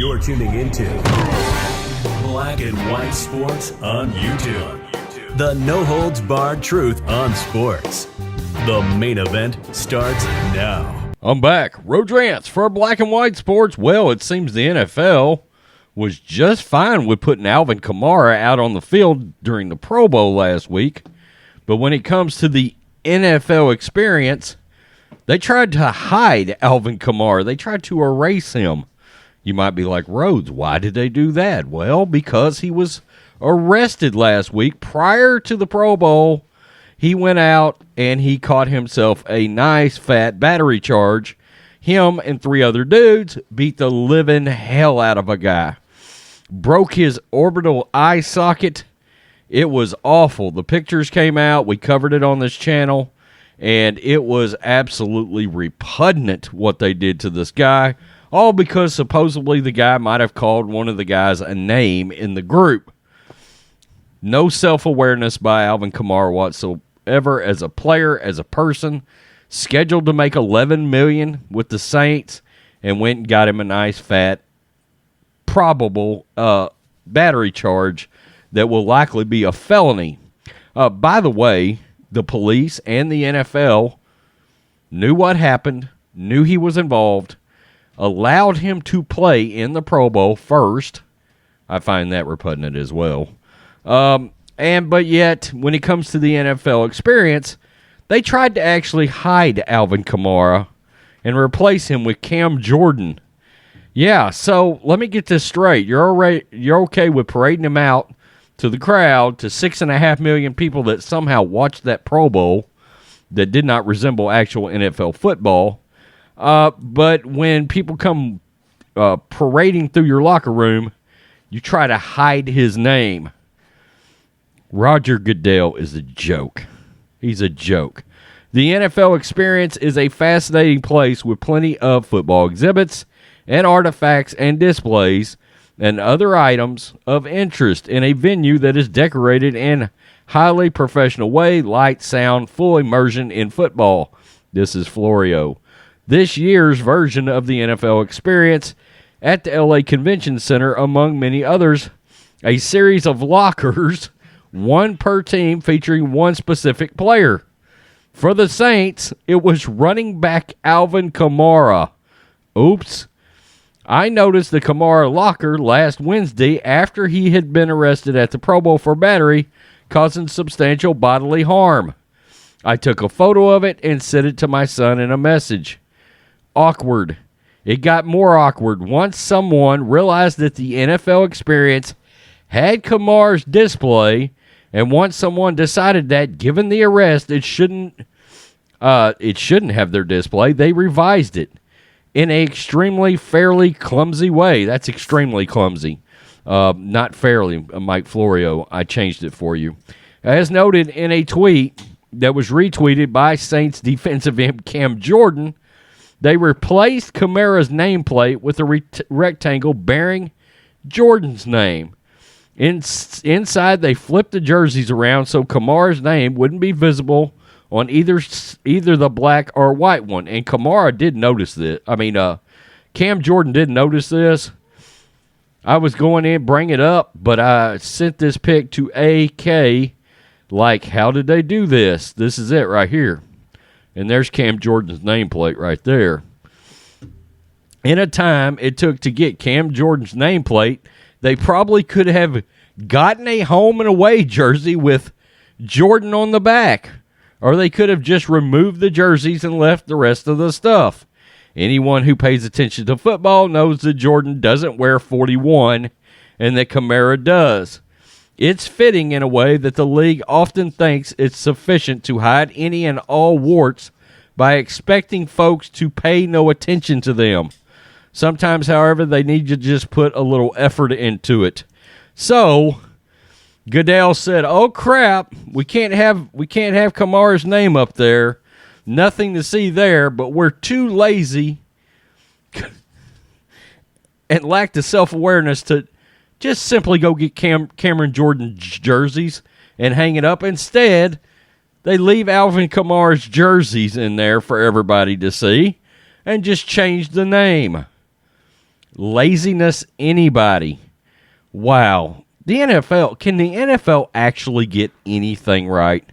You're tuning into Black and White Sports on YouTube. The no-holds-barred truth on sports. The main event starts now. I'm back. Road Rants for Black and White Sports. Well, it seems the NFL was just fine with putting Alvin Kamara out on the field during the Pro Bowl last week. But when it comes to the NFL experience, they tried to hide Alvin Kamara. They tried to erase him. You might be like, Rhodes, why did they do that? Well, because he was arrested last week. Prior to the Pro Bowl, he went out and he caught himself a nice fat battery charge. Him and 3 other dudes beat the living hell out of a guy. Broke his orbital eye socket. It was awful. The pictures came out. We covered it on this channel. And it was absolutely repugnant what they did to this guy. All because supposedly the guy might have called one of the guys a name in the group. No self-awareness by Alvin Kamara whatsoever as a player, as a person. Scheduled to make $11 million with the Saints, and went and got him a nice fat probable battery charge that will likely be a felony. By the way, the police and the NFL knew what happened, knew he was involved, allowed him to play in the Pro Bowl first. I find that repugnant as well. But yet, when it comes to the NFL experience, they tried to actually hide Alvin Kamara and replace him with Cam Jordan. Yeah, so let me get this straight. You're okay with parading him out to the crowd, to 6.5 million people that somehow watched that Pro Bowl that did not resemble actual NFL football. But when people come parading through your locker room, you try to hide his name. Roger Goodell is a joke. He's a joke. The NFL experience is a fascinating place with plenty of football exhibits and artifacts and displays and other items of interest in a venue that is decorated in highly professional way, light, sound, full immersion in football. This is Florio. This year's version of the NFL experience at the LA Convention Center, among many others, a series of lockers, one per team featuring one specific player. For the Saints, it was running back Alvin Kamara. Oops. I noticed the Kamara locker last Wednesday after he had been arrested at the Pro Bowl for battery, causing substantial bodily harm. I took a photo of it and sent it to my son in a message. Awkward. It got more awkward once someone realized that the NFL experience had Kamara's display, and once someone decided that, given the arrest, it shouldn't have their display, they revised it in an extremely fairly clumsy way. That's extremely clumsy. Not fairly, Mike Florio. I changed it for you. As noted in a tweet that was retweeted by Saints defensive end Cam Jordan, they replaced Kamara's nameplate with a rectangle bearing Jordan's name. Inside, they flipped the jerseys around so Kamara's name wouldn't be visible on either the black or white one. And Kamara did notice this. Cam Jordan did notice this. I was going in, bring it up, but I sent this pic to AK. Like, how did they do this? This is it right here. And there's Cam Jordan's nameplate right there. In a time it took to get Cam Jordan's nameplate, they probably could have gotten a home and away jersey with Jordan on the back. Or they could have just removed the jerseys and left the rest of the stuff. Anyone who pays attention to football knows that Jordan doesn't wear 41 and that Kamara does. It's fitting in a way that the league often thinks it's sufficient to hide any and all warts by expecting folks to pay no attention to them. Sometimes, however, they need to just put a little effort into it. So, Goodell said, "Oh crap, we can't have Kamara's name up there. Nothing to see there, but we're too lazy and lack the self-awareness to just simply go get Cameron Jordan jerseys and hang it up. Instead, they leave Alvin Kamara's jerseys in there for everybody to see and just change the name." Laziness, anybody. Wow. Can the NFL actually get anything right?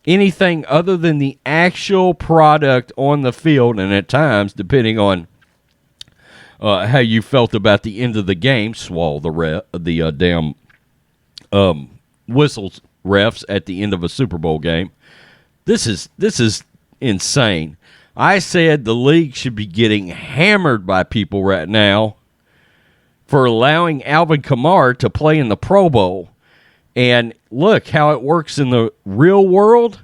Anything other than the actual product on the field, and at times, depending on how you felt about the end of the game, swallow the damn whistles refs at the end of a Super Bowl game. This is insane. I said the league should be getting hammered by people right now for allowing Alvin Kamara to play in the Pro Bowl. And look how it works in the real world.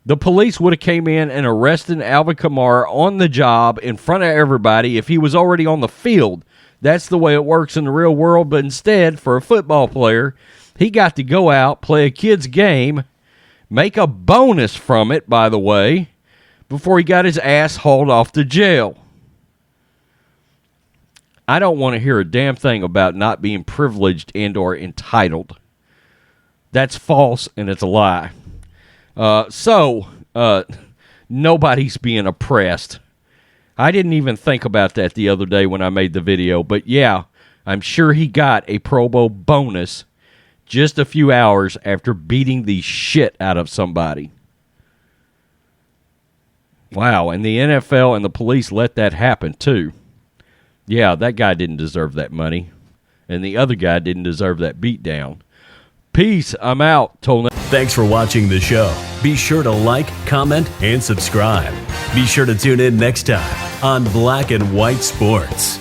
The police would have came in and arrested Alvin Kamara on the job in front of everybody if he was already on the field. That's the way it works in the real world. But instead, for a football player, he got to go out, play a kid's game, make a bonus from it, by the way, before he got his ass hauled off to jail. I don't want to hear a damn thing about not being privileged and or entitled. That's false, and it's a lie. Nobody's being oppressed. I didn't even think about that the other day when I made the video, but yeah, I'm sure he got a Pro Bowl bonus just a few hours after beating the shit out of somebody. Wow, and the NFL and the police let that happen too. Yeah, that guy didn't deserve that money, and the other guy didn't deserve that beatdown. Peace, I'm out. Thanks for watching the show. Be sure to like, comment, and subscribe. Be sure to tune in next time on Black and White Sports.